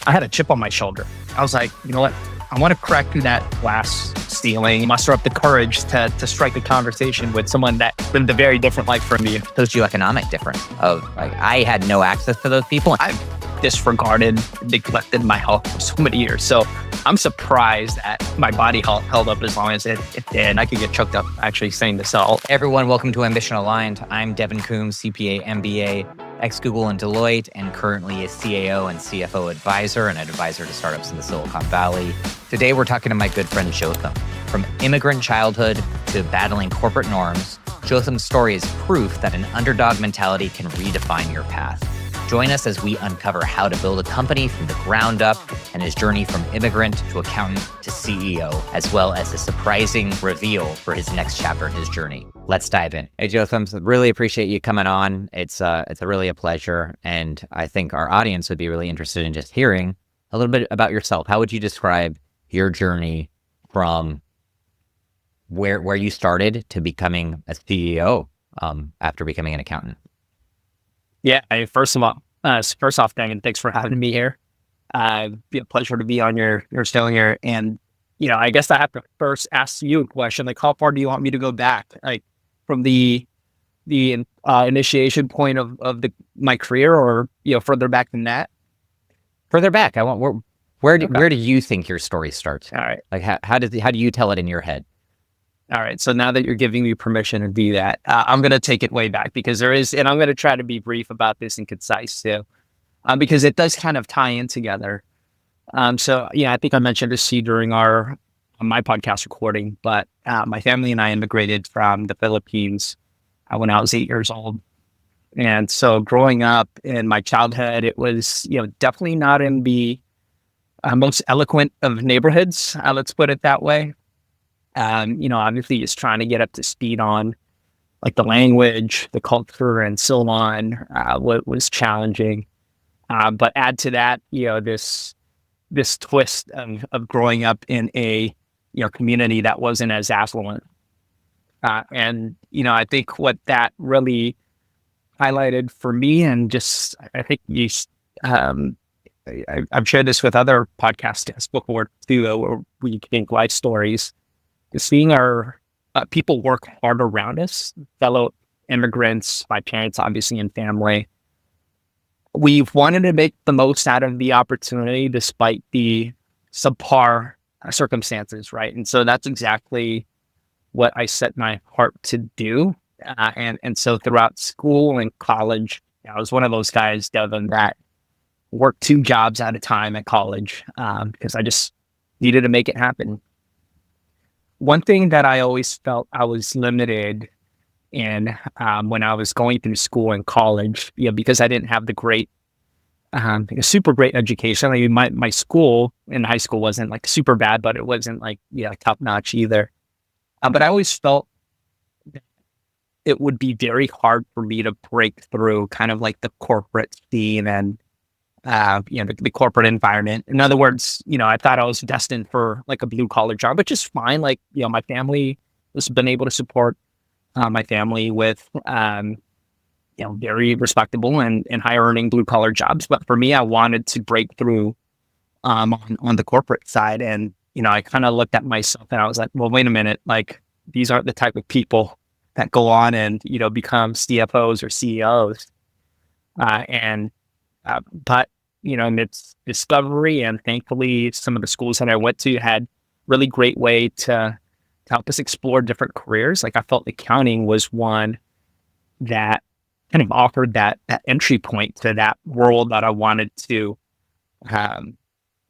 I had a chip on my shoulder. I was like, you know what? I want to crack through that glass ceiling, muster up the courage to strike a conversation with someone that lived a very different life from me. Socioeconomic difference of like, I had no access to those people. I've disregarded, neglected my health for so many years. So I'm surprised that my body held up as long as it did. I could get choked up actually saying this all. Everyone, welcome to Ambition Aligned. I'm Devin Coombs, CPA, MBA, ex-Google and Deloitte, and currently a CAO and CFO advisor and an advisor to startups in the Silicon Valley. Today, we're talking to my good friend Jotham. From immigrant childhood to battling corporate norms, Jotham's story is proof that an underdog mentality can redefine your path. Join us as we uncover how to build a company from the ground up and his journey from immigrant to accountant to CEO, as well as a surprising reveal for his next chapter in his journey. Let's dive in. Hey, Jotham, really appreciate you coming on. It's really a pleasure. And I think our audience would be really interested in just hearing a little bit about yourself. How would you describe your journey from where you started to becoming a CEO after becoming an accountant? Yeah, first off, Devin, thanks for having me here. It'd be a pleasure to be on your show here. And, I guess I have to first ask you a question, like, how far do you want me to go back? Like, from the initiation point of my career, or, further back than that? Further back. Where do you think your story starts? All right. Like, how do you tell it in your head? All right. So now that you're giving me permission to do that, I'm going to take it way back because and I'm going to try to be brief about this and concise too, because it does kind of tie in together. So I think I mentioned this to you during my podcast recording, but my family and I immigrated from the Philippines when I was 8 years old. And so growing up in my childhood, it was, definitely not in the most eloquent of neighborhoods. Let's put it that way. Obviously just trying to get up to speed on like the language, the culture, and so on, what was challenging. But add to that, this twist of growing up in a, community that wasn't as affluent. And I think what that really highlighted for me, and just, I think I've shared this with other podcast guests before too, where we think life stories, seeing our people work hard around us, fellow immigrants, my parents, obviously, and family. We've wanted to make the most out of the opportunity despite the subpar circumstances, right? And so that's exactly what I set my heart to do. And so throughout school and college, I was one of those guys, Devin, that worked 2 jobs at a time at college because I just needed to make it happen. One thing that I always felt I was limited in when I was going through school and college, because I didn't have the great, super great education. I mean, my school in high school wasn't like super bad, but it wasn't like, top notch either. But I always felt that it would be very hard for me to break through kind of like the corporate scene and the corporate environment. In other words, I thought I was destined for like a blue collar job, which is fine. Like, my family has been able to support my family with, very respectable and higher earning blue collar jobs. But for me, I wanted to break through on the corporate side. And, I kind of looked at myself and I was like, well, wait a minute, like these aren't the type of people that go on and, become CFOs or CEOs. But, amidst discovery, and thankfully some of the schools that I went to had really great way to help us explore different careers. Like I felt accounting was one that kind of offered that entry point to that world that I wanted to,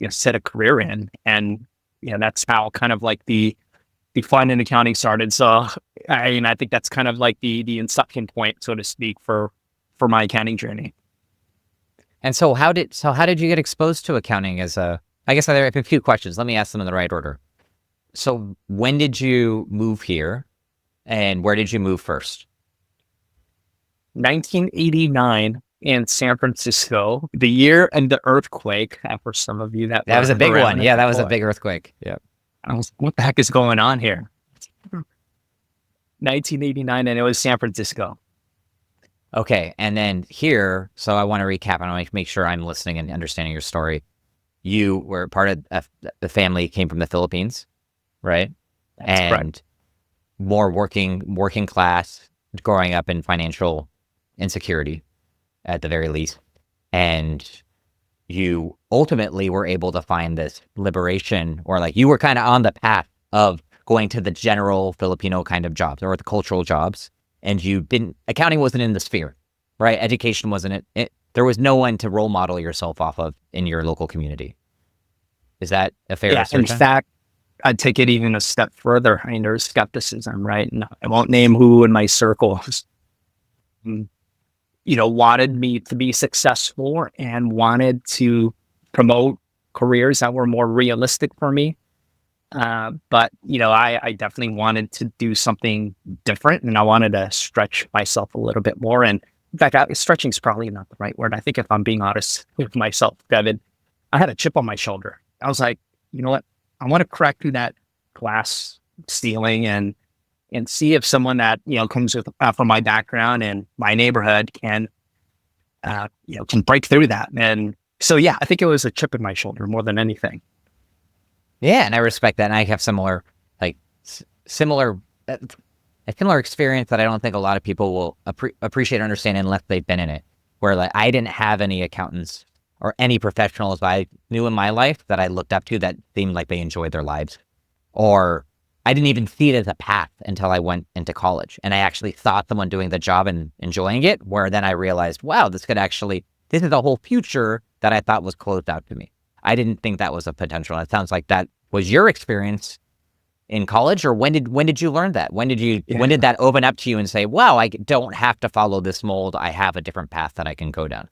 set a career in. And, that's how kind of like the fun in accounting started. So I think that's kind of like the inception point, so to speak, for my accounting journey. And so how did you get exposed to accounting I guess I have a few questions. Let me ask them in the right order. So when did you move here and where did you move first? 1989 in San Francisco, the year and the earthquake. For some of you that was a big one. Yeah, that was a big earthquake. Yeah. I was like, what the heck is going on here? 1989, and it was San Francisco. Okay. And then here, so I want to recap. I want to make sure I'm listening and understanding your story. you were part of the family came from the Philippines, right? That's correct. And more working class, growing up in financial insecurity at the very least. And you ultimately were able to find this liberation, or like you were kind of on the path of going to the general Filipino kind of jobs or the cultural jobs. And accounting wasn't in the sphere, right? Education wasn't it. There was no one to role model yourself off of in your local community. Is that a fair Yeah. In assertion? fact, I'd take it even a step further. I mean, there's skepticism, right? And I won't name who in my circle, wanted me to be successful and wanted to promote careers that were more realistic for me. But I definitely wanted to do something different, and I wanted to stretch myself a little bit more. And in fact, stretching is probably not the right word. I think if I'm being honest with myself, Devin, I had a chip on my shoulder. I was like, you know what? I want to crack through that glass ceiling and see if someone that comes with from my background and my neighborhood can break through that. And so, yeah, I think it was a chip in my shoulder more than anything. Yeah, and I respect that. And I have similar a similar experience that I don't think a lot of people will appreciate or understand unless they've been in it. Where like I didn't have any accountants or any professionals I knew in my life that I looked up to that seemed like they enjoyed their lives, or I didn't even see it as a path until I went into college and I actually saw someone doing the job and enjoying it. Where then I realized, wow, this is a whole future that I thought was closed out to me. I didn't think that was a potential. It sounds like that was your experience in college, or when did you learn that? When did that open up to you and say, wow, I don't have to follow this mold. I have a different path that I can go down.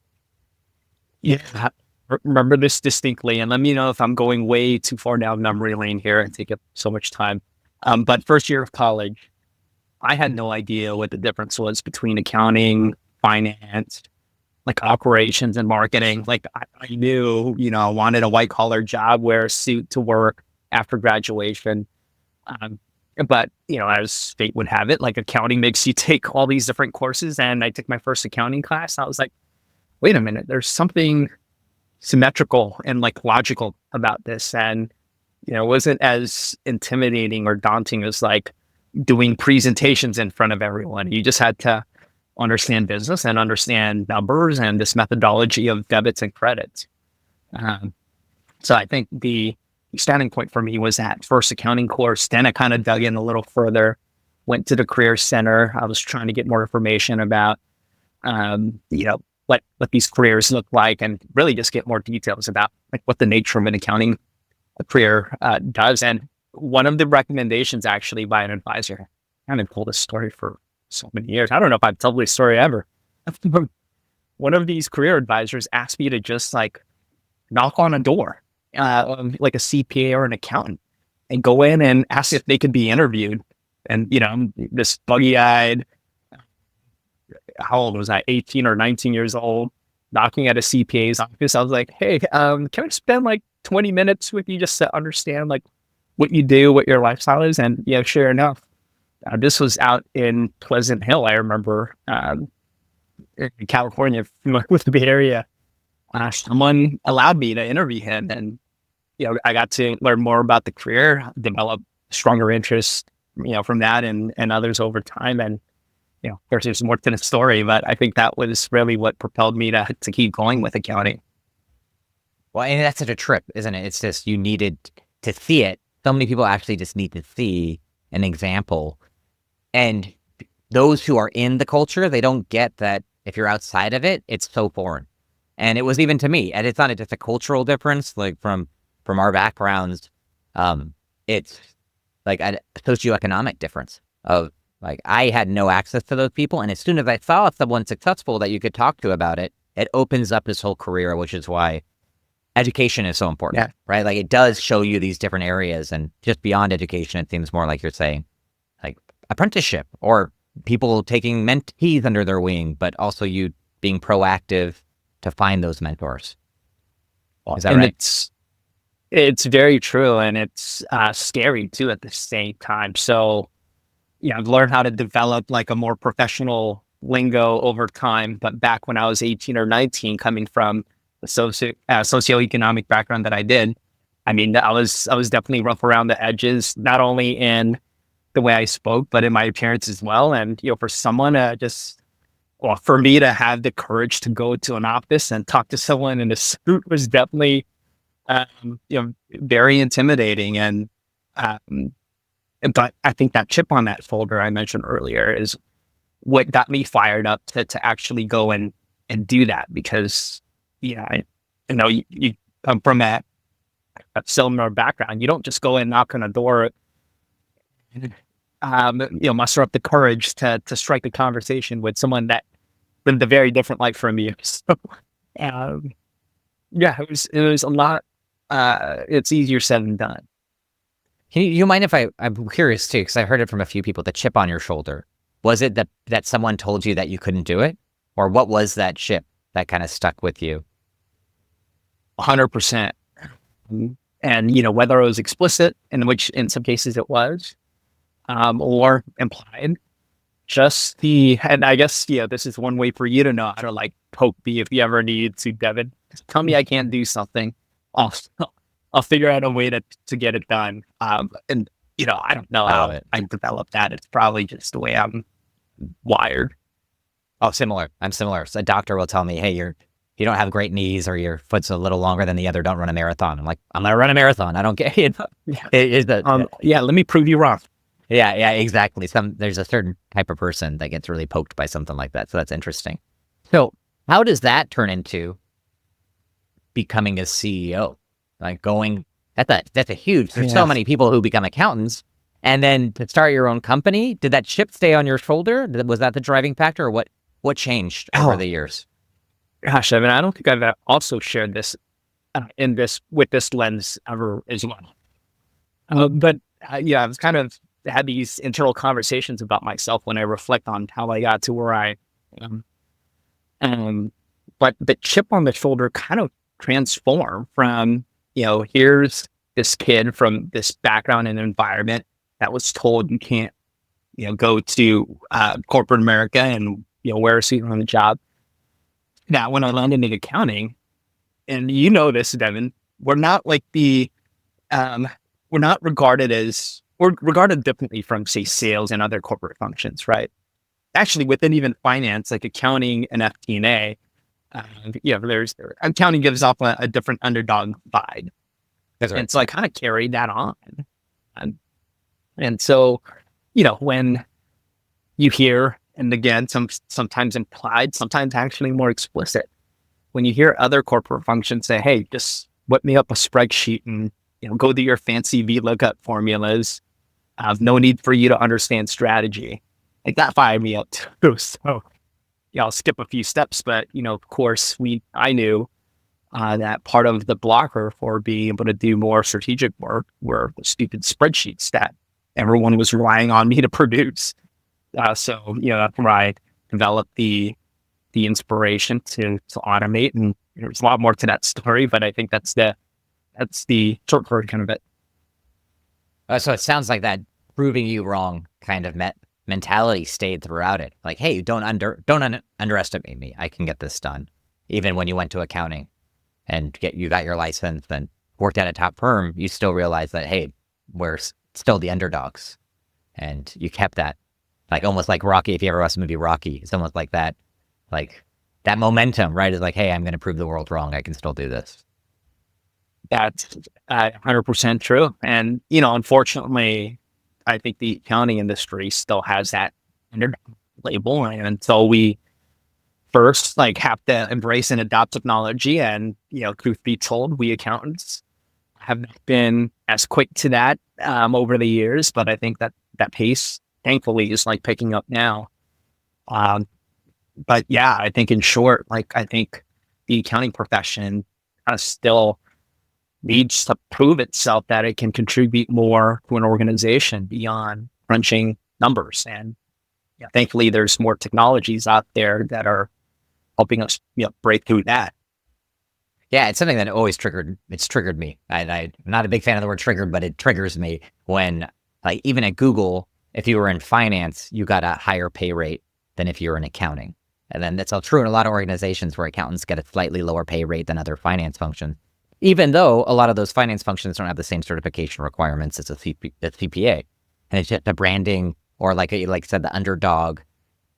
Yeah. I remember this distinctly, and let me know if I'm going way too far down memory lane here and take up so much time. But first year of college, I had no idea what the difference was between accounting, finance, like operations and marketing. Like I knew, I wanted a white collar job, wear a suit to work after graduation. But as fate would have it, like accounting makes you take all these different courses. And I took my first accounting class. And I was like, wait a minute, there's something symmetrical and like logical about this. And, it wasn't as intimidating or daunting as like doing presentations in front of everyone. You just had to understand business and understand numbers and this methodology of debits and credits. So I think the standing point for me was that first accounting course. Then I kind of dug in a little further, went to the career center. I was trying to get more information about, what these careers look like, and really just get more details about like what the nature of an accounting career does. And one of the recommendations actually by an advisor, I haven't told this story for so many years. I don't know if I've told this story ever. One of these career advisors asked me to just like knock on a door, like a CPA or an accountant, and go in and ask if they could be interviewed. And, I'm this buggy-eyed, how old was I? 18 or 19 years old, knocking at a CPA's office. I was like, hey, can I spend like 20 minutes with you just to understand like what you do, what your lifestyle is? And sure enough, this was out in Pleasant Hill. I remember in California, with the Bay Area. Someone allowed me to interview him, and I got to learn more about the career, develop stronger interest, from that and others over time. And there's more to the story, but I think that was really what propelled me to keep going with accounting. Well, and that's such a trip, isn't it? It's just you needed to see it. So many people actually just need to see an example. And those who are in the culture, they don't get that if you're outside of it, it's so foreign. And it was even to me, and it's not just a cultural difference, like from our backgrounds, it's like a socioeconomic difference of like, I had no access to those people. And as soon as I saw someone successful that you could talk to about it, it opens up this whole career, which is why education is so important, right? Like it does show you these different areas, and just beyond education, it seems more like you're saying like apprenticeship or people taking mentees under their wing, but also you being proactive to find those mentors. Is that right? It's very true. And it's scary too at the same time. So, I've learned how to develop like a more professional lingo over time. But back when I was 18 or 19, coming from socioeconomic background that I did, I mean, I was definitely rough around the edges, not only in the way I spoke, but in my appearance as well. And for someone for me to have the courage to go to an office and talk to someone in a suit was definitely, very intimidating. And but I think that chip on that folder I mentioned earlier is what got me fired up to actually go and do that because, you come from a similar background. You don't just go and knock on a door, muster up the courage to strike a conversation with someone that lived a very different life from you. So, um, yeah, it was a lot. It's easier said than done. You mind if I'm curious too, because I heard it from a few people, the chip on your shoulder. Was it that someone told you that you couldn't do it? Or what was that chip that kind of stuck with you? 100%. And, whether it was explicit, which in some cases it was, or implied, and I guess, this is one way for you to know how to like poke me if you ever need to, Devin. Just tell me I can't do something. I'll, I'll figure out a way to get it done. And, I don't know how I developed that. It's probably just the way I'm wired. Oh, similar. I'm similar. So a doctor will tell me, hey, you don't have great knees or your foot's a little longer than the other. Don't run a marathon. I'm like, I'm going to run a marathon. I don't get it. Let me prove you wrong. Yeah, exactly. There's a certain type of person that gets really poked by something like that. So that's interesting. So how does that turn into becoming a CEO? Like that's a huge, there's so many people who become accountants. And then to start your own company, did that chip stay on your shoulder? Was that the driving factor, or what changed over the years? Gosh, I mean, I don't think I've also shared this with this lens ever as well. But I was kind of had these internal conversations about myself when I reflect on how I got to where I am. But the chip on the shoulder kind of transformed from, here's this kid from this background and environment that was told you can't, go to corporate America and, wear a suit on the job. Now, when I landed in accounting, and this, Devin, we're not like we're not we're regarded differently from, say, sales and other corporate functions, right? Actually, within even finance, like accounting and FP&A, there's accounting gives off a different underdog vibe. That's right. And so I kind of carried that on. And so, when you hear, and again, sometimes implied, sometimes actually more explicit, when you hear other corporate functions say, hey, just whip me up a spreadsheet and, go do your fancy VLOOKUP formulas. No need for you to understand strategy. Like that fired me up too. So, I'll skip a few steps, but, of course, I knew that part of the blocker for being able to do more strategic work were the stupid spreadsheets that everyone was relying on me to produce. So, that's where I developed the inspiration to automate. And there's a lot more to that story, but I think that's the short version of it. So it sounds like that proving you wrong kind of mentality stayed throughout it. Like, hey, don't underestimate me. I can get this done. Even when you went to accounting and you got your license and worked at a top firm, you still realized that, hey, we're still the underdogs. And you kept that, like almost like Rocky. If you ever watched the movie Rocky, it's almost like that momentum, right? Is like, hey, I'm going to prove the world wrong. I can still do this. That's 100% true. And, unfortunately, I think the accounting industry still has that underdog label. And until we first have to embrace and adopt technology, and, truth be told, we accountants have not been as quick to that over the years, but I think that pace, thankfully, is picking up now. But yeah, I think in short, I think the accounting profession still needs to prove itself that it can contribute more to an organization beyond crunching numbers. And thankfully, there's more technologies out there that are helping us break through that. Yeah, it's something that always triggered me. I'm not a big fan of the word triggered, but it triggers me when, even at Google, if you were in finance, you got a higher pay rate than if you were in accounting. And then that's all true in a lot of organizations where accountants get a slightly lower pay rate than other finance functions, even though a lot of those finance functions don't have the same certification requirements as a CPA. And it's just a branding, or like you said, the underdog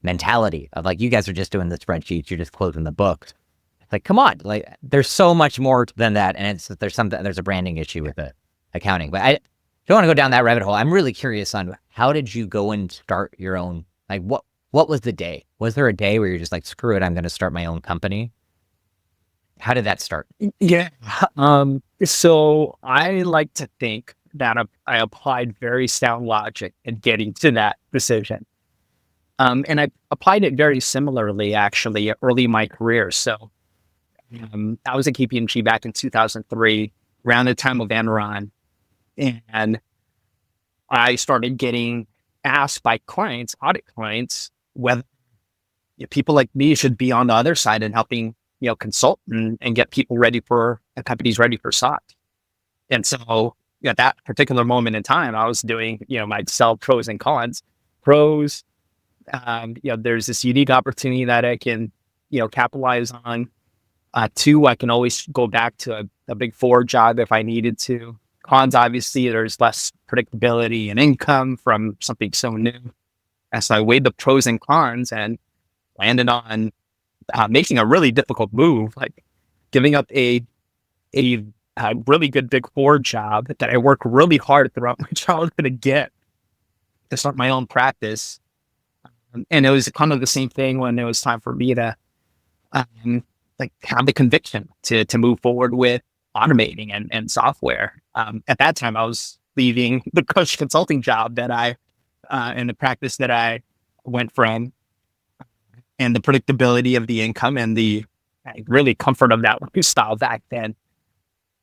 mentality of like, you guys are just doing the spreadsheets, you're just closing the books. It's like, come on, like there's so much more than that. And there's a branding issue with the accounting. But I don't want to go down that rabbit hole. I'm really curious on how did you go and start your own, like what was the day? Was there a day where you're just like, screw it, I'm going to start my own company? How did that start? Yeah. So I like to think that I applied very sound logic in getting to that decision. And I applied it very similarly, actually, early in my career. So I was at KPMG back in 2003, around the time of Enron. And I started getting asked by clients, audit clients, whether people like me should be on the other side and helping, consult and get people ready for companies ready for SOT. And so at that particular moment in time, I was doing, my sell pros and cons. Pros, there's this unique opportunity that I can, capitalize on. Two, I can always go back to a big four job if I needed to. Cons, obviously, there's less predictability and income from something so new. And so I weighed the pros and cons and landed on making a really difficult move, like giving up a really good big four job that I worked really hard throughout my childhood to get to start my own practice. And it was kind of the same thing when it was time for me to have the conviction to move forward with automating and software. At that time, I was leaving the coach consulting job that and the practice that I went from, and the predictability of the income and the really comfort of that lifestyle back then,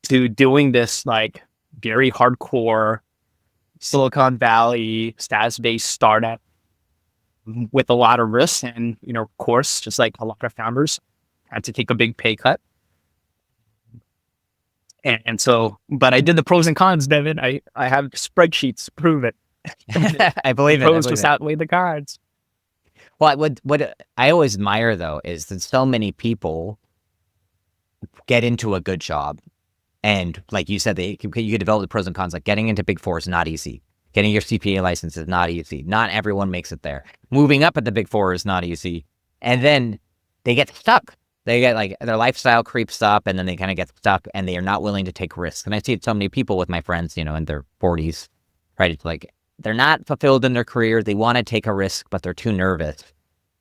to doing this like very hardcore Silicon Valley SaaS-based startup with a lot of risks. And, of course, just like a lot of founders, had to take a big pay cut. And so, but I did the pros and cons, Devin. I have spreadsheets to prove it. I believe it. Pros just outweigh the cons. Well, what I always admire, though, is that so many people get into a good job. And like you said, you could develop the pros and cons. Like getting into Big Four is not easy. Getting your CPA license is not easy. Not everyone makes it there. Moving up at the Big Four is not easy. And then they get stuck. They get like their lifestyle creeps up, and then they kind of get stuck, and they are not willing to take risks. And I see so many people with my friends, in their 40s, right? It's like they're not fulfilled in their career. They want to take a risk, but they're too nervous.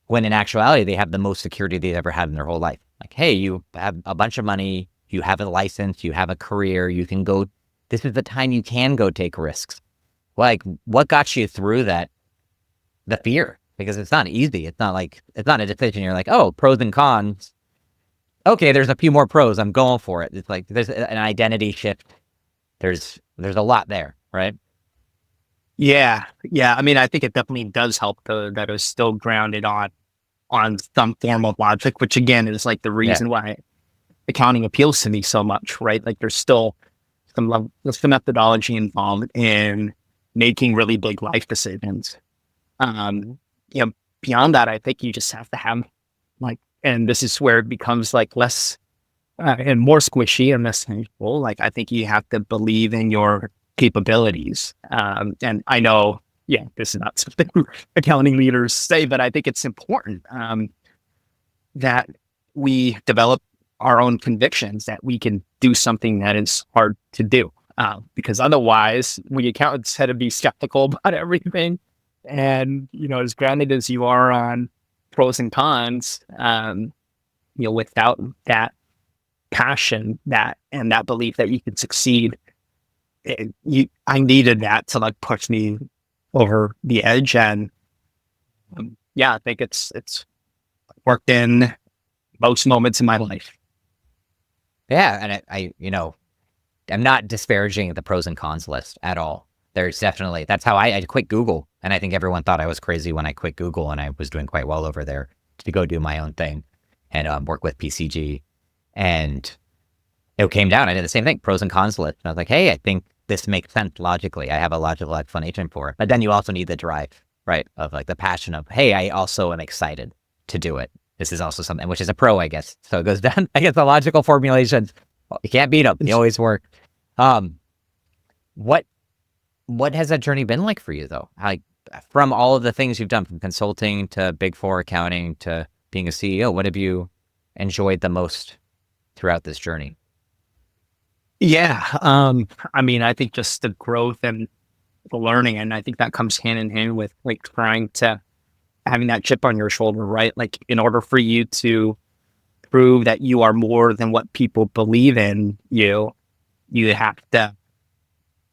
When in actuality, they have the most security they've ever had in their whole life. Like, hey, you have a bunch of money, you have a license, you have a career, you can go. This is the time you can go take risks. Like, what got you through that? The fear, because it's not easy. It's not a decision. You're like, oh, pros and cons. Okay, there's a few more pros. I'm going for it. It's like there's an identity shift. There's a lot there, right? Yeah. I mean, I think it definitely does help though that it's still grounded on some form of logic, which again is like the reason why accounting appeals to me so much, right? Like there's still some methodology involved in making really big life decisions. Beyond that, I think you just have to have and this is where it becomes like less and more squishy and less tangible. Like I think you have to believe in your capabilities. And I know, this is not something accounting leaders say, but I think it's important that we develop our own convictions that we can do something that is hard to do. Because otherwise, we accountants had to be skeptical about everything. And, as grounded as you are on pros and cons, without that passion, that belief that you can succeed, I needed that to push me over the edge. And I think it's worked in most moments in my life. Yeah, and I'm not disparaging the pros and cons list at all. There's definitely, that's how I quit Google. And I think everyone thought I was crazy when I quit Google, and I was doing quite well over there to go do my own thing and work with PCG. And it came down. I did the same thing, pros and cons list. And I was like, hey, I think this makes sense logically. I have a logical explanation for it. But then you also need the drive, right? Of the passion of, hey, I also am excited to do it. this is also something which is a pro, I guess. So it goes down. I guess the logical formulation. You can't beat them. They always work. What has that journey been like for you though? Like from all of the things you've done, from consulting to Big Four accounting to being a CEO, what have you enjoyed the most throughout this journey? Yeah. I mean, I think just the growth and the learning, and I think that comes hand in hand with like trying to having that chip on your shoulder, right? Like in order for you to prove that you are more than what people believe in you, you have to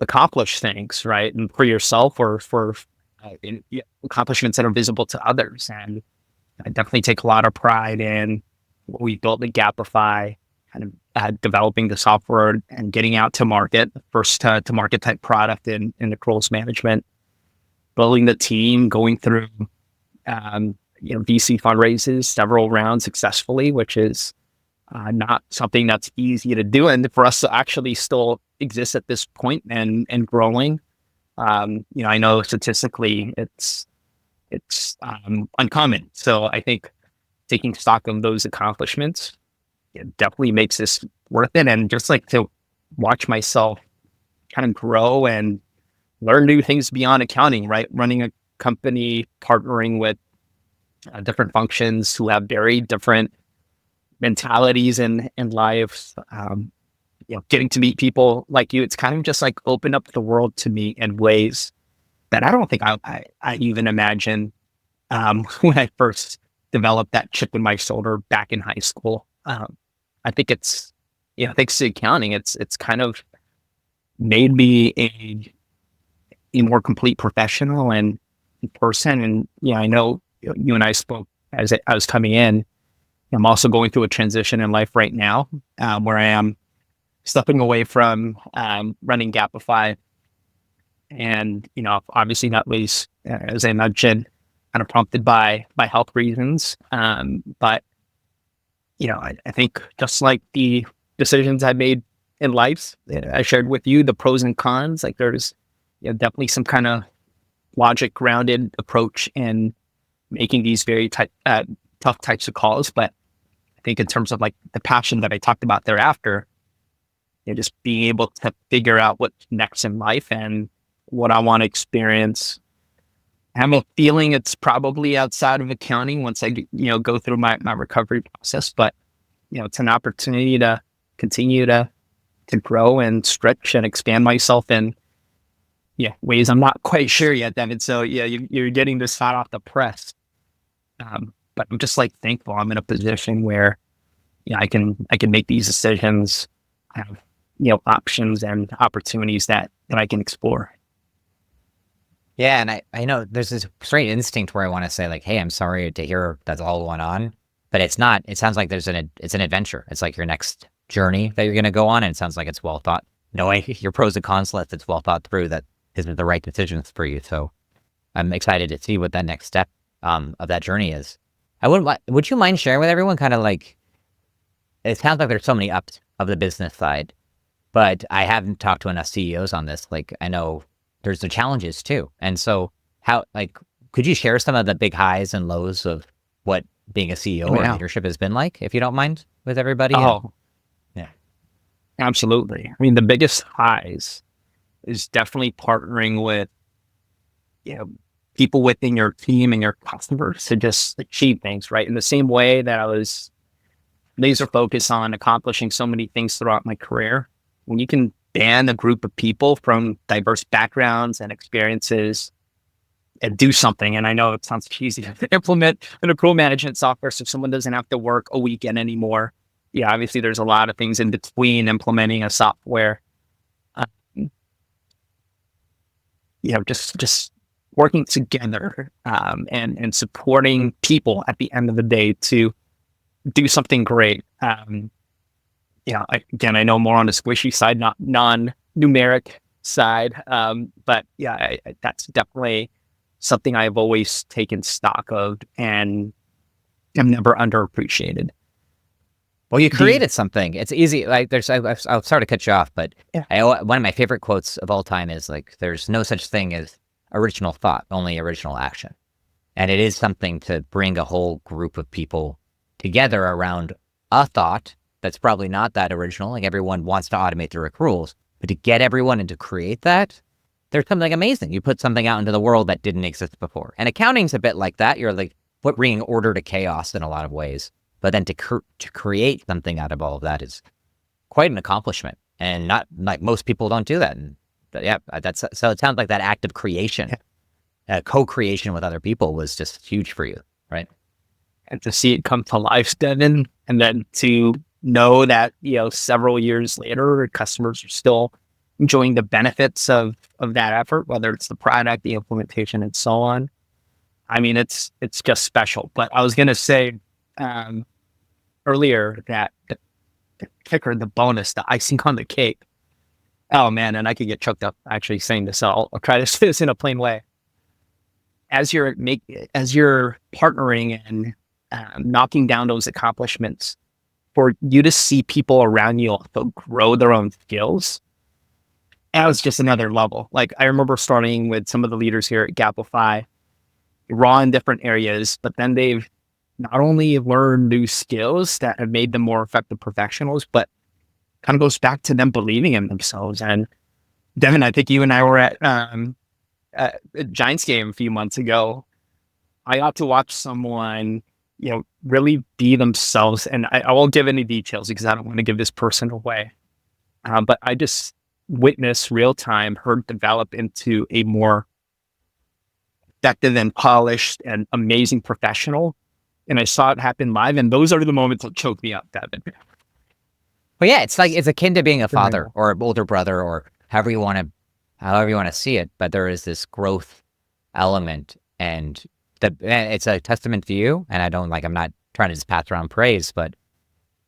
accomplish things, right? And for yourself or for accomplishments that are visible to others. And I definitely take a lot of pride in what we built at Gapify, kind of developing the software and getting out to market, first to market type product in accruals management, building the team, going through VC fundraisers, several rounds successfully, which is not something that's easy to do. And for us to actually still exist at this point and growing, I know statistically it's uncommon. So I think taking stock of those accomplishments, it definitely makes this worth it. And just like to watch myself kind of grow and learn new things beyond accounting, right? Running a company, partnering with different functions who have very different mentalities and lives, getting to meet people like you, it's kind of just like opened up the world to me in ways that I don't think I even imagined when I first developed that chip in my shoulder back in high school. I think it's, thanks to accounting, it's kind of made me a more complete professional and person. And I know you and I spoke as I was coming in. I'm also going through a transition in life right now, where I am stepping away from running Gapify, and obviously not least, as I mentioned, kind of prompted by health reasons. But I think just like the decisions I made in life, I shared with you the pros and cons. Like there's definitely some kind of logic grounded approach in making these very tough types of calls. But I think in terms of like the passion that I talked about thereafter, just being able to figure out what's next in life and what I want to experience. I have a feeling it's probably outside of accounting once I go through my recovery process, but it's an opportunity to continue to grow and stretch and expand myself in ways I'm not quite sure yet, Devin. So you're getting this hot off the press. But I'm just like thankful I'm in a position where I can make these decisions, have options and opportunities that I can explore. Yeah, and I know there's this straight instinct where I want to say like, hey, I'm sorry to hear that's all going on, but it's not. It sounds like it's an adventure. It's like your next journey that you're going to go on, and it sounds like it's well thought. Knowing your pros and cons list, it's well thought through that isn't the right decisions for you. So I'm excited to see what that next step of that journey is. Would you mind sharing with everyone kind of like, it sounds like there's so many ups of the business side, but I haven't talked to enough CEOs on this. Like I know there's the challenges too. And so could you share some of the big highs and lows of what being a CEO or leadership has been like, if you don't mind, with everybody? Yeah, absolutely. I mean, the biggest highs is definitely partnering with, people within your team and your customers to just achieve things, right? In the same way that I was laser focused on accomplishing so many things throughout my career, when you can band a group of people from diverse backgrounds and experiences and do something. And I know it sounds cheesy to implement an accrual management software so someone doesn't have to work a weekend anymore. Obviously there's a lot of things in between implementing a software. Just working together and supporting people at the end of the day to do something great. Again, I know more on the squishy side, not non-numeric side. But that's definitely something I've always taken stock of and am never underappreciated. Well, you created something. It's easy. Like I'll sorry to cut you off, but one of my favorite quotes of all time is like, there's no such thing as original thought, only original action. And it is something to bring a whole group of people together around a thought that's probably not that original. Like everyone wants to automate their accruals, but to get everyone and to create that, there's something amazing. You put something out into the world that didn't exist before. And accounting's a bit like that. You're like bringing order to chaos in a lot of ways. But then to create something out of all of that is quite an accomplishment. And not like most people don't do that. And yeah, so it sounds like that act of creation, co-creation with other people was just huge for you, right? And to see it come to life, Devin, and then to know that, several years later, customers are still enjoying the benefits of that effort, whether it's the product, the implementation, and so on. I mean, it's just special. But I was going to say earlier that the kicker, the bonus, the icing on the cake. Oh man, and I could get choked up actually saying this. So I'll try to say this in a plain way. As you're partnering and knocking down those accomplishments, for you to see people around you also grow their own skills, that was just another level. Like I remember starting with some of the leaders here at Gapify, raw in different areas, but then they've not only learned new skills that have made them more effective professionals, but kind of goes back to them believing in themselves. And Devin, I think you and I were at a Giants game a few months ago. I got to watch someone, really be themselves. And I won't give any details because I don't want to give this person away. But I just witnessed real time her develop into a more effective and polished and amazing professional. And I saw it happen live. And those are the moments that choke me up, Devin. Well, yeah, it's akin to being a father or an older brother or however you want to see it. But there is this growth element, and it's a testament to you. And I'm not trying to just pass around praise, but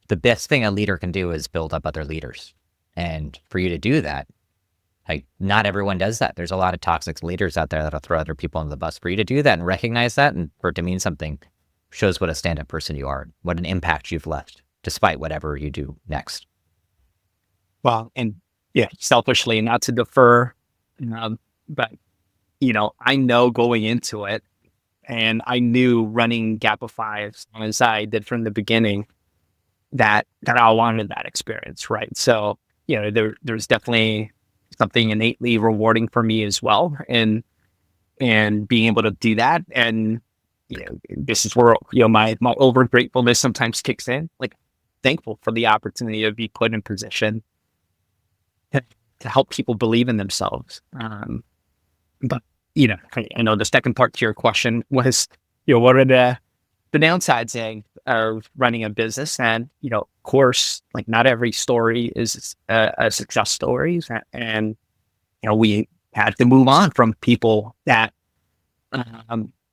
the best thing a leader can do is build up other leaders. And for you to do that, like not everyone does that. There's a lot of toxic leaders out there that'll throw other people under the bus. For you to do that and recognize that and for it to mean something shows what a stand-up person you are, what an impact you've left, despite whatever you do next. Well, and yeah, selfishly, not to defer, but, I know going into it, and I knew running Gapify as long as I did from the beginning, that I wanted that experience, right? So, there's definitely something innately rewarding for me as well, and being able to do that. And, this is where, my over gratefulness sometimes kicks in, like thankful for the opportunity to be put in position to help people believe in themselves. But, I know the second part to your question was, what are the downsides of running a business? And, of course, like not every story is a success story. And, we had to move on from people that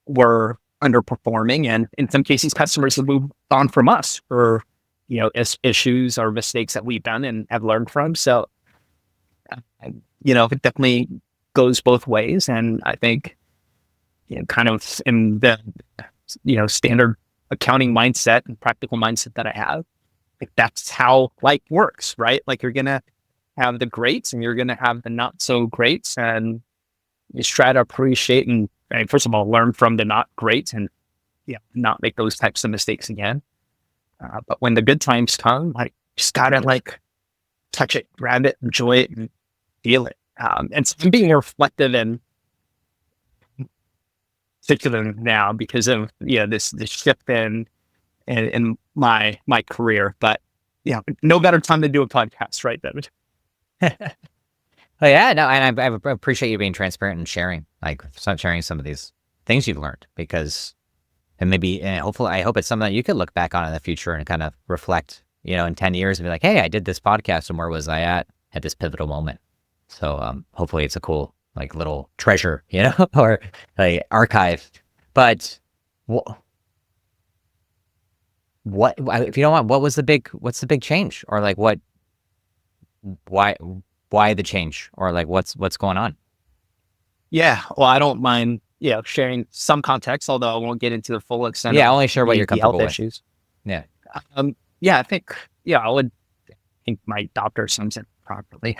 were underperforming. And in some cases, customers have moved on from us for, issues or mistakes that we've done and have learned from. So, it definitely goes both ways. And I think, kind of in the, standard accounting mindset and practical mindset that I have, like that's how life works, right? Like you're going to have the greats and you're going to have the not so greats, and you just try to appreciate and first of all, learn from the not greats and not make those types of mistakes again. But when the good times come, like just gotta like touch it, grab it, enjoy it, and feel it. And so I'm being reflective and particular now because of this shift in my career. But no better time to do a podcast, right, Devin? Well, yeah, no, and I appreciate you being transparent and sharing some of these things you've learned, because and maybe hopefully I hope it's something that you could look back on in the future and kind of reflect, in 10 years and be like, hey, I did this podcast and where was I at this pivotal moment? So hopefully it's a cool like little treasure, or like archive. But what if you don't want? What's the big change, or like why the change, or like what's going on? Yeah, well, I don't mind sharing some context, although I won't get into the full extent. Yeah, only share what you're comfortable with. Issues. Yeah. I think I would think my doctor sums it properly.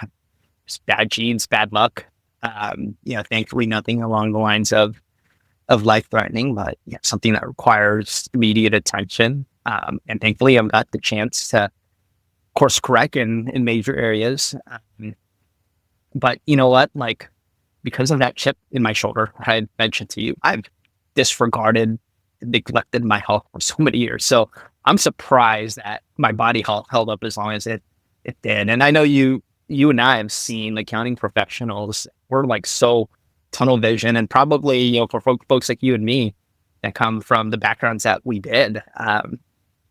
Just bad genes, bad luck. Thankfully nothing along the lines of life threatening, but something that requires immediate attention. And thankfully I've got the chance to course correct in major areas. But you know what? Like, because of that chip in my shoulder, I mentioned to you, I've disregarded, neglected my health for so many years. So I'm surprised that my body health held up as long as it did. And I know you and I have seen accounting professionals. We're like so tunnel vision, and probably for folks like you and me that come from the backgrounds that we did. I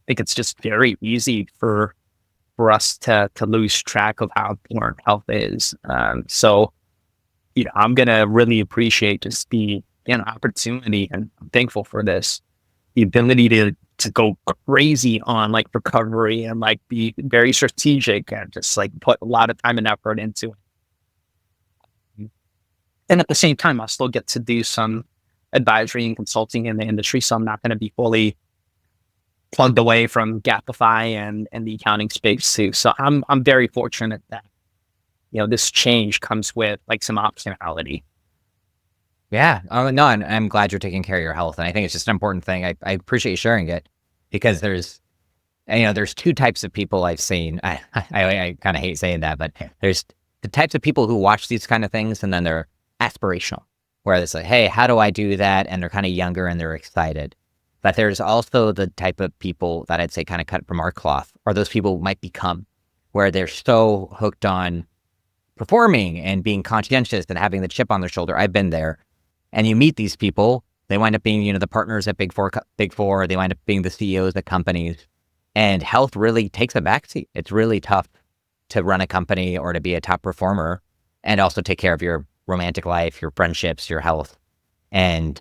think it's just very easy for us to lose track of how important health is. So I'm gonna really appreciate just the opportunity, and I'm thankful for this, the ability to go crazy on like recovery and like be very strategic and just like put a lot of time and effort into it. And at the same time, I'll still get to do some advisory and consulting in the industry. So I'm not going to be fully plugged away from Gapify and the accounting space too. So I'm very fortunate that this change comes with like some optionality. Yeah. Oh, no, and I'm glad you're taking care of your health. And I think it's just an important thing. I appreciate you sharing it, because there's two types of people I've seen. I kind of hate saying that, but there's the types of people who watch these kind of things, and then they're aspirational, where it's like, hey, how do I do that? And they're kind of younger and they're excited. But there's also the type of people that I'd say kind of cut from our cloth, or those people might become, where they're so hooked on performing and being conscientious and having the chip on their shoulder. I've been there. And you meet these people, they wind up being, the partners at Big Four, they wind up being the CEOs at companies, and health really takes a backseat. It's really tough to run a company or to be a top performer and also take care of your romantic life, your friendships, your health. And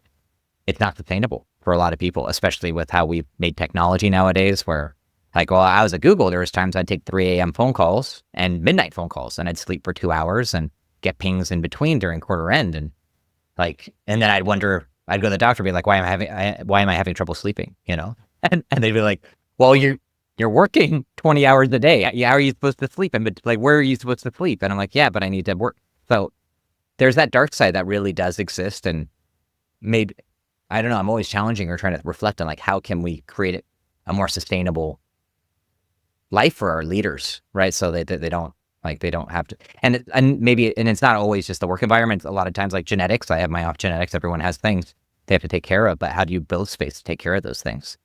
it's not sustainable for a lot of people, especially with how we've made technology nowadays, where like, well, I was at Google, there was times I'd take 3 a.m. phone calls and midnight phone calls, and I'd sleep for 2 hours and get pings in between during quarter end. And then I'd wonder, I'd go to the doctor and be like, why am I having trouble sleeping? And they'd be like, well, you're working 20 hours a day. How are you supposed to sleep? And like, where are you supposed to sleep? And I'm like, yeah, but I need to work. So there's that dark side that really does exist. And I don't know, I'm always challenging or trying to reflect on like, how can we create a more sustainable life for our leaders, right? So they don't have to, and it's not always just the work environment. A lot of times, like genetics, I have my off genetics. Everyone has things they have to take care of, but how do you build space to take care of those things?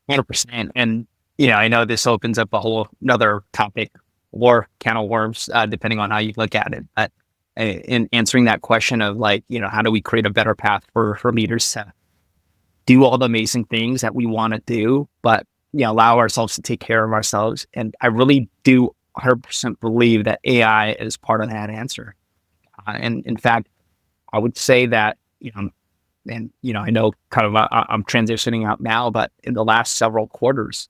100%. And I know this opens up a whole another topic or can of worms, depending on how you look at it. But in answering that question of like, how do we create a better path for leaders to do all the amazing things that we want to do, but allow ourselves to take care of ourselves. And I really do 100% believe that AI is part of that answer. And in fact, I would say that, I know kind of I'm transitioning out now, but in the last several quarters,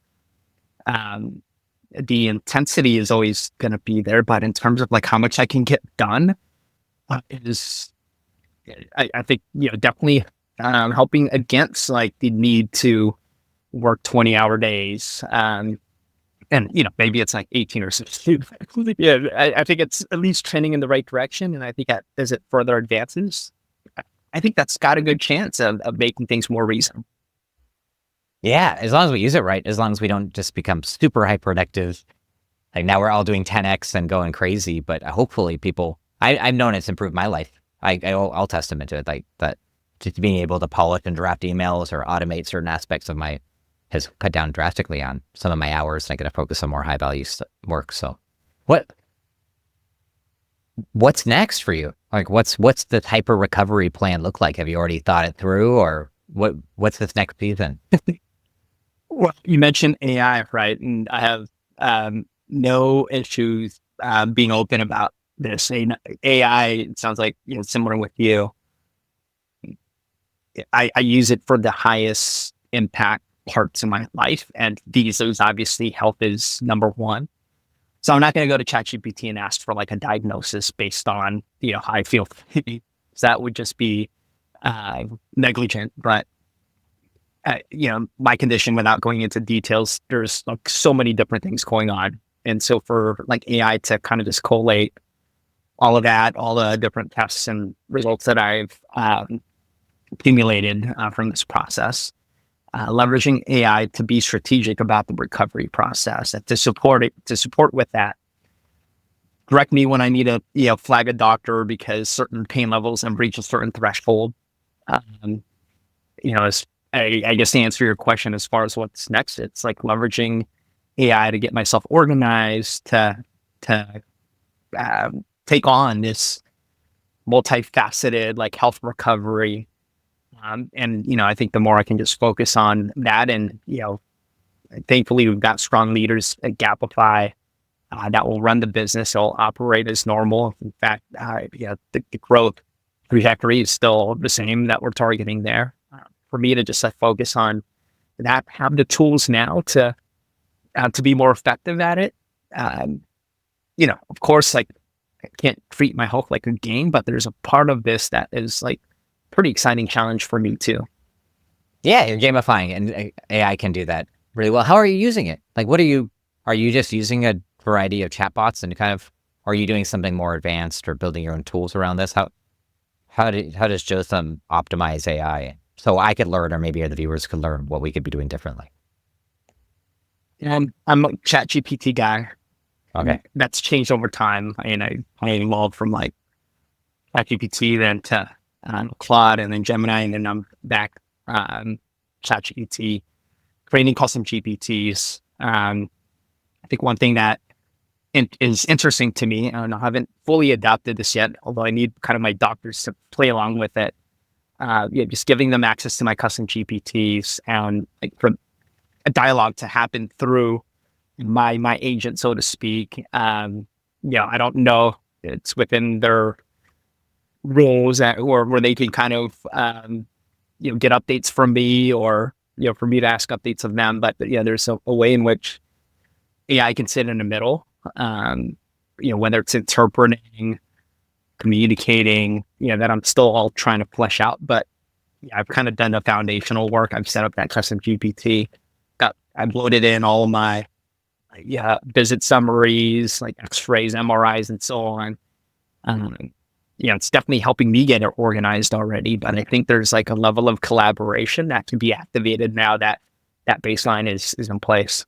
the intensity is always going to be there. But in terms of like how much I can get done, I think, definitely helping against like the need to work 20-hour days. And, maybe it's like 18 or 16. Yeah, I think it's at least trending in the right direction. And I think that as it further advances, I think that's got a good chance of making things more reasonable. Yeah, as long as we use it right, as long as we don't just become super hyperproductive. Like now we're all doing 10x and going crazy, but hopefully I've known it's improved my life. I'll testament to it, like that, just being able to polish and draft emails or automate certain aspects of has cut down drastically on some of my hours, and I get to focus on more high value work. So what's next for you? Like what's the hyper recovery plan look like? Have you already thought it through, or what's this next season? Well, you mentioned AI, right? And I have no issues being open about this. AI, it sounds like similar with you. I use it for the highest impact parts of my life, and these obviously health is number one. So I'm not going to go to ChatGPT and ask for like a diagnosis based on how I feel. So that would just be negligent. But my condition, without going into details, there's like so many different things going on, and so for like AI to kind of just collate all of that, all the different tests and results that I've accumulated from this process. leveraging AI to be strategic about the recovery process and to support with that. Direct me when I need to, flag a doctor because certain pain levels have reached a certain threshold. Um, I guess to answer your question as far as what's next, it's like leveraging AI to get myself organized to take on this multifaceted like health recovery. And I think the more I can just focus on that, and thankfully we've got strong leaders at Gapify that will run the business. It'll operate as normal. In fact, the growth trajectory is still the same that we're targeting there. For me to just focus on that, have the tools now to be more effective at it. Of course, like I can't treat my health like a game, but there's a part of this that is like pretty exciting challenge for me too. Yeah, you're gamifying, and AI can do that really well. How are you using it? Like, are you just using a variety of chatbots and are you doing something more advanced or building your own tools around this? How does Jotham optimize AI so I could learn, or maybe the viewers could learn what we could be doing differently? I'm a ChatGPT guy. Okay. That's changed over time. I evolved from like ChatGPT then to Claude and then Gemini, and then I'm back ChatGPT, creating custom GPTs. I think one thing that is interesting to me, I haven't fully adopted this yet, although I need kind of my doctors to play along with it. Just giving them access to my custom GPTs and like for a dialogue to happen through my agent, so to speak. I don't know, it's within their rules or where they can kind of get updates from me, or for me to ask updates of them. But there's a way in which AI can sit in the middle. Whether it's interpreting, communicating, that I'm still all trying to flesh out. But I've kind of done the foundational work. I've set up that custom GPT. I've loaded in all of my visit summaries, like X-rays, MRIs, and so on. It's definitely helping me get it organized already. But I think there's like a level of collaboration that can be activated now that baseline is in place.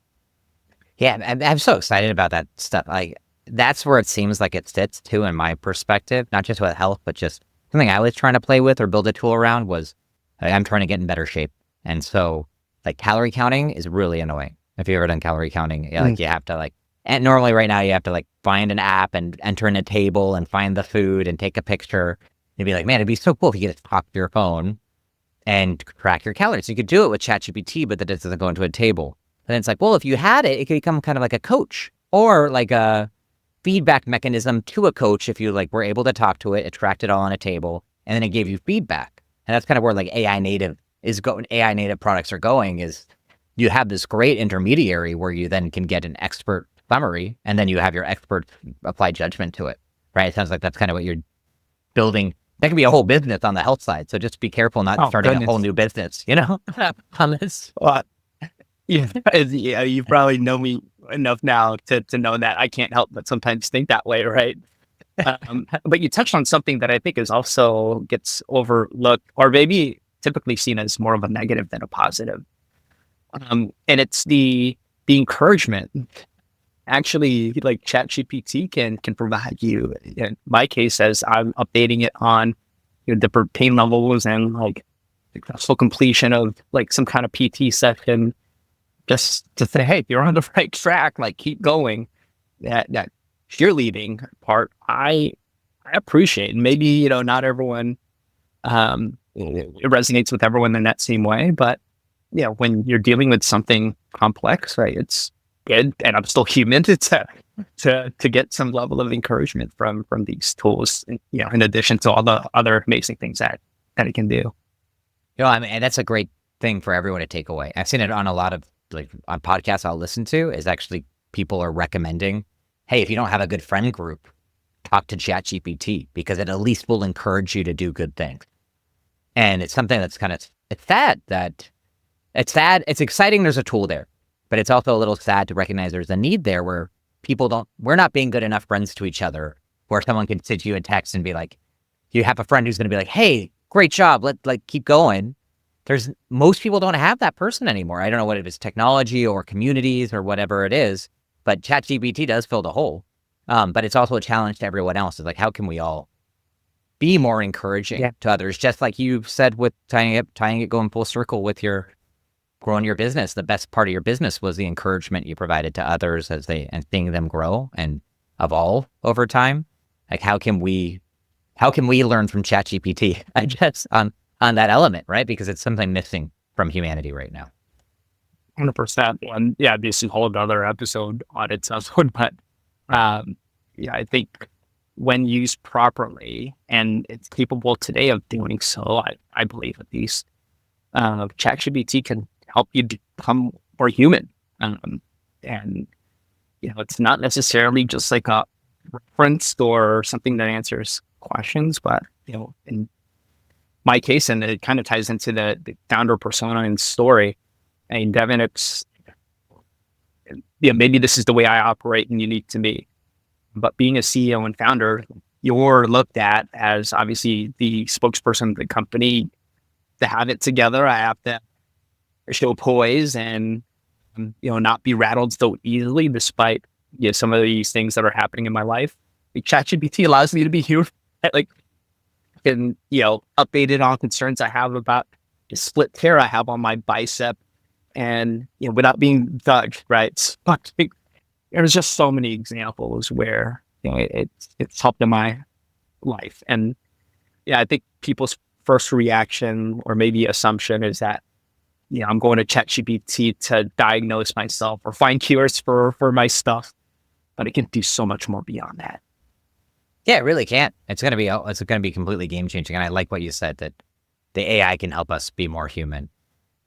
Yeah, I'm so excited about that stuff. Like, that's where it seems like it sits too, in my perspective, not just with health, but just something I was trying to play with or build a tool around was I'm trying to get in better shape. And so like calorie counting is really annoying. If you've ever done calorie counting, like you have to and normally right now you have to find an app and enter in a table and find the food and take a picture. You'd be like, man, it'd be so cool if you could just talk to your phone and track your calories. You could do it with ChatGPT, but that doesn't go into a table. And it's like, well, if you had it, it could become kind of like a coach or like a feedback mechanism to a coach. If you were able to talk to it, it tracked it all on a table, and then it gave you feedback. And that's kind of where AI native products are going, is you have this great intermediary where you then can get an expert summary, and then you have your expert apply judgment to it, right? It sounds like that's kind of what you're building. That can be a whole business on the health side. So just be careful not starting a whole new business, on this. You probably know me enough now to know that I can't help but sometimes think that way, right? But you touched on something that I think is also gets overlooked, or maybe typically seen as more of a negative than a positive. And it's the encouragement. Actually, like ChatGPT can provide you, in my case, as I'm updating it on different pain levels and successful completion of some kind of PT session, just to say, hey, you're on the right track, keep going. That cheerleading part, I appreciate. Maybe, not everyone, it resonates with everyone in that same way, but when you're dealing with something complex, right, it's good. And I'm still human to get some level of encouragement from these tools, in addition to all the other amazing things that it can do. And that's a great thing for everyone to take away. I've seen it on a lot of on podcasts I'll listen to, is actually people are recommending, hey, if you don't have a good friend group, talk to ChatGPT, because it at least will encourage you to do good things. And it's something that's it's sad. It's exciting. There's a tool there, but it's also a little sad to recognize there's a need there where we're not being good enough friends to each other, where someone can send you a text and be like, you have a friend who's going to be like, hey, great job. Keep going. most people don't have that person anymore. I don't know what it is, technology or communities or whatever it is, but ChatGPT does fill the hole. But it's also a challenge to everyone else. It's like, how can we all be more encouraging to others? Just like you said with tying it, going full circle with your growing your business. The best part of your business was the encouragement you provided to others and seeing them grow and evolve over time. Like, how can we learn from ChatGPT? I guess on that element, right? Because it's something missing from humanity right now. 100%. And yeah, this is a whole other episode on its own, but I think when used properly, and it's capable today of doing so, I believe at least, ChatGPT can help you become more human. And, it's not necessarily just like a reference or something that answers questions, but, in my case, and it kind of ties into the founder persona and story. I mean, Devin, it's, maybe this is the way I operate and unique to me. But being a CEO and founder, you're looked at as obviously the spokesperson of the company. To have it together, I have to show poise and, not be rattled so easily despite some of these things that are happening in my life. Like, ChatGPT allows me to be here, like, and, updated on concerns I have about the split tear I have on my bicep and, without being dug, right? So, there's just so many examples where, it's helped in my life. And I think people's first reaction or maybe assumption is that, I'm going to ChatGPT to diagnose myself or find cures for my stuff, but it can do so much more beyond that. Yeah, it really can. It's going to be completely game changing. And I like what you said, that the AI can help us be more human.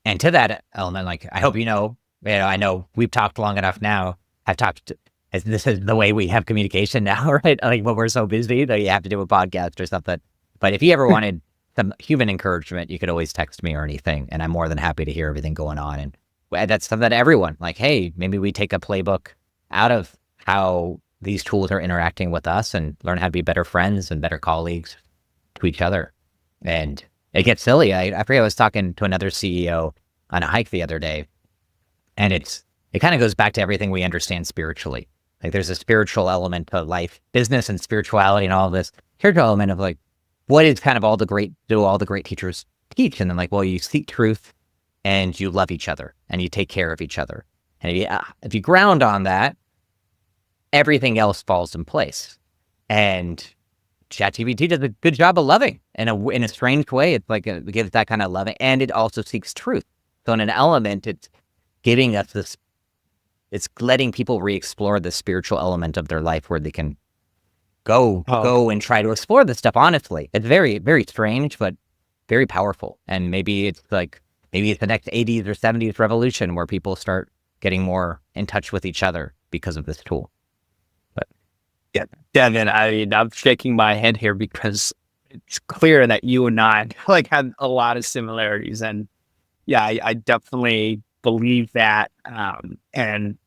And to that element, like, I hope I know we've talked long enough now. This is the way we have communication now, right? Like, when we're so busy that you have to do a podcast or something. But if you ever wanted some human encouragement, you could always text me or anything, and I'm more than happy to hear everything going on. And that's something that everyone, like, hey, maybe we take a playbook out of how these tools are interacting with us and learn how to be better friends and better colleagues to each other. And it gets silly. I forget, I was talking to another CEO on a hike the other day, and it kind of goes back to everything we understand spiritually. Like, there's a spiritual element to life, business and spirituality and all of this. Spiritual element of, like, what is kind of all the great teachers teach? And then, like, well, you seek truth and you love each other and you take care of each other. And if you ground on that, everything else falls in place. And ChatGPT does a good job of loving in a strange way. It's like it gives that kind of loving, and it also seeks truth. So in an element, it's giving us this. It's letting people re-explore the spiritual element of their life, where they can go and try to explore this stuff honestly. It's very, very strange, but very powerful. And maybe it's the next 80s or 70s revolution where people start getting more in touch with each other because of this tool. But yeah, Devin, I'm shaking my head here because it's clear that you and I had a lot of similarities. And I definitely believe that. And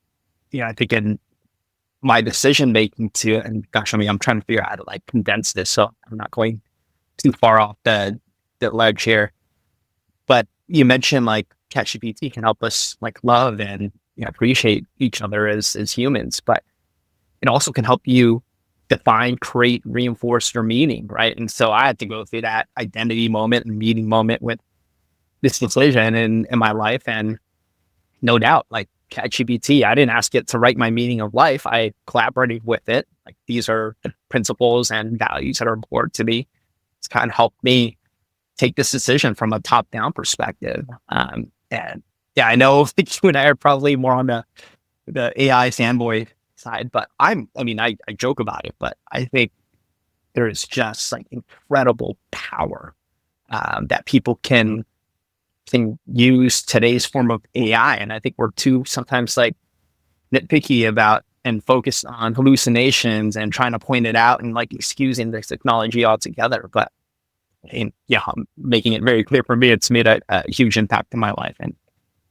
I think in my decision making and gosh, I'm trying to figure out how to condense this, so I'm not going too far off the ledge here. But you mentioned ChatGPT can help us love and appreciate each other as humans, but it also can help you define, create, reinforce your meaning, right? And so I had to go through that identity moment and meaning moment with this decision in my life, and no doubt, ChatGPT, I didn't ask it to write my meaning of life. I collaborated with it. These are the principles and values that are important to me. It's kind of helped me take this decision from a top-down perspective. And I know you and I are probably more on the AI fanboy side, but I joke about it, but I think there is just incredible power that people can use today's form of AI. And I think we're too sometimes nitpicky about and focused on hallucinations and trying to point it out and excusing this technology altogether. But I'm making it very clear for me, it's made a huge impact in my life. And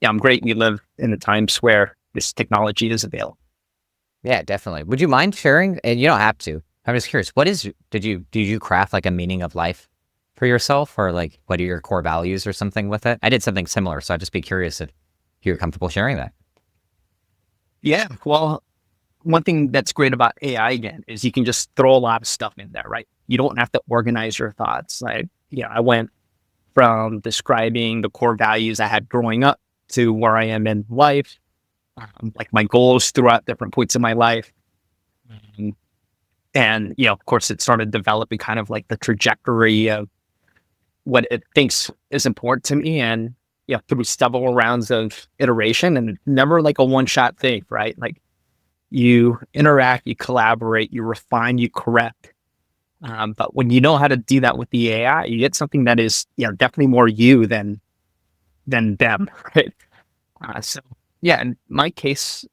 I'm great we live in the times where this technology is available. Yeah, definitely. Would you mind sharing? And you don't have to. I'm just curious. Did you craft a meaning of life for yourself, or like what are your core values or something with it? I did something similar, so I'd just be curious if you're comfortable sharing that. Yeah. Well, one thing that's great about AI again is you can just throw a lot of stuff in there, right? You don't have to organize your thoughts. Like, I went from describing the core values I had growing up to where I am in life, like my goals throughout different points in my life. Um, and, of course, it started developing kind of like the trajectory of what it thinks is important to me. And, through several rounds of iteration, and never like a one shot thing, right? Like you interact, you collaborate, you refine, you correct. But when you know how to do that with the AI, you get something that is, definitely more you than them, right? So yeah, in my case,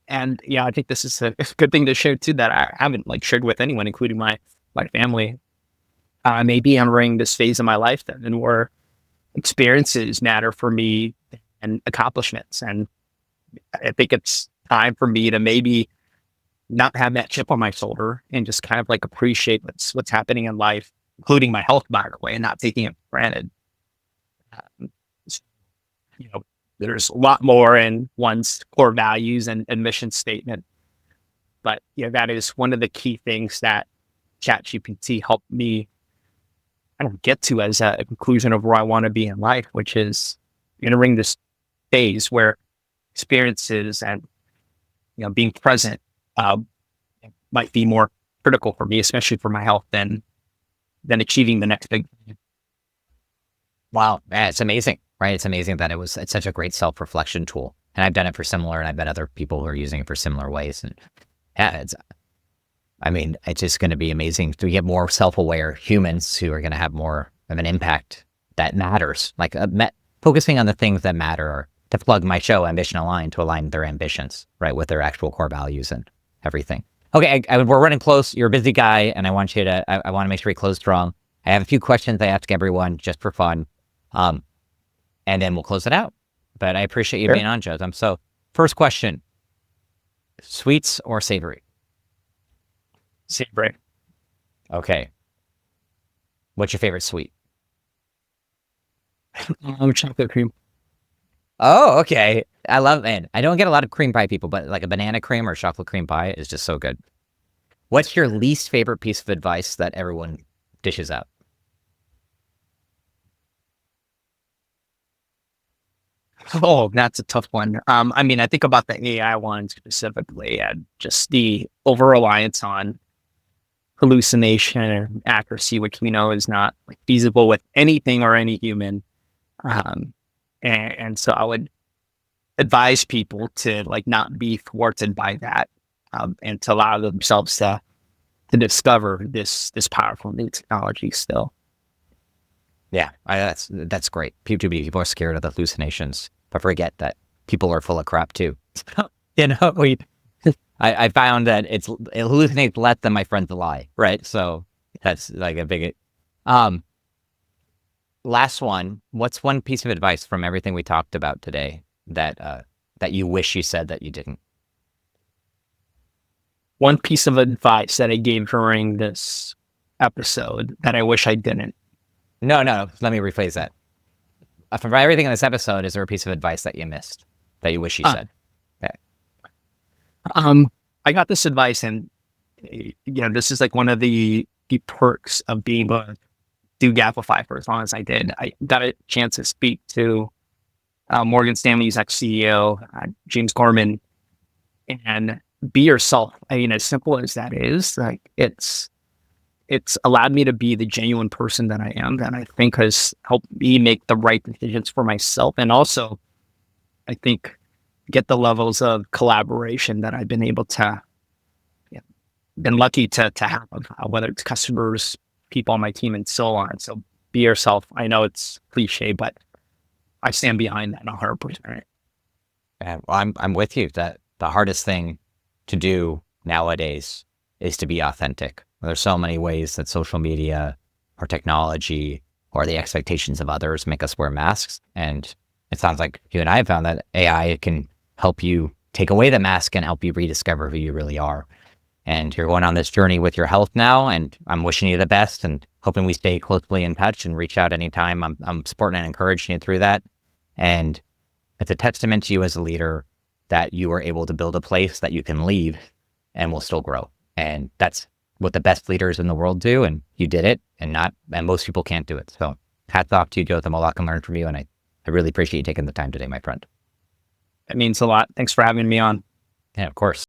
and I think this is a good thing to share too that I haven't like shared with anyone, including my family. I may be entering this phase of my life then where experiences matter for me and accomplishments, and I think it's time for me to maybe not have that chip on my shoulder and just kind of like appreciate what's happening in life, including my health, by the way, and not taking it for granted. Um, s- there's a lot more in one's core values and mission statement, but that is one of the key things that ChatGPT helped me kind of get to as a conclusion of where I want to be in life, which is entering this phase where experiences and being present uh, might be more critical for me, especially for my health, than achieving the next big thing. Wow, yeah, it's amazing, right? It's amazing that it's such a great self-reflection tool. And I've done it for similar, and I've met other people who are using it for similar ways. And yeah, it's just going to be amazing to get more self-aware humans who are going to have more of an impact that matters, like focusing on the things that matter, or to plug my show, Ambition Aligned, to align their ambitions, right, with their actual core values and everything. Okay, we're running close. You're a busy guy, and I want to make sure we close strong. I have a few questions I ask everyone just for fun, and then we'll close it out. But I appreciate you being on, Jotham. So, first question: sweets or savory? Savory. Okay. What's your favorite sweet? Chocolate cream. Oh, okay. I love it. I don't get a lot of cream pie people, but like a banana cream or chocolate cream pie is just so good. What's your least favorite piece of advice that everyone dishes out? Oh, that's a tough one. I think about the AI one specifically, and just the over reliance on hallucination and accuracy, which we know is not like feasible with anything or any human. Um, and so I would advise people to like not be thwarted by that, and to allow themselves to discover this powerful new technology still. Yeah, that's great. People are scared of the hallucinations, but forget that people are full of crap too. I found that it hallucinates less than my friends lie, right? So that's like a big. Last one. What's one piece of advice from everything we talked about today that you wish you said that you didn't? One piece of advice that I gave during this episode that I wish I didn't. No. Let me rephrase that. From everything in this episode, is there a piece of advice that you missed that you wish you said? Okay. I got this advice, and this is like one of the perks of being able to do Gapify for as long as I did. I got a chance to speak to Morgan Stanley's ex-CEO, James Gorman, and be yourself. As simple as that is, like it's allowed me to be the genuine person that I am, that I think has helped me make the right decisions for myself, and also I think get the levels of collaboration that I've been able to, been lucky to have, whether it's customers, people on my team, and so on. So be yourself. I know it's cliche, but I stand behind that 100%. Well, I'm with you that the hardest thing to do nowadays is to be authentic. There's so many ways that social media or technology or the expectations of others make us wear masks. And it sounds like you and I have found that AI can help you take away the mask and help you rediscover who you really are. And you're going on this journey with your health now, and I'm wishing you the best and hoping we stay closely in touch and reach out anytime. I'm supporting and encouraging you through that. And it's a testament to you as a leader that you were able to build a place that you can leave and will still grow. And that's what the best leaders in the world do. And you did it, and most people can't do it. So hats off to you, Jotham. A lot can learn from you. And I really appreciate you taking the time today, my friend. It means a lot. Thanks for having me on. Yeah, of course.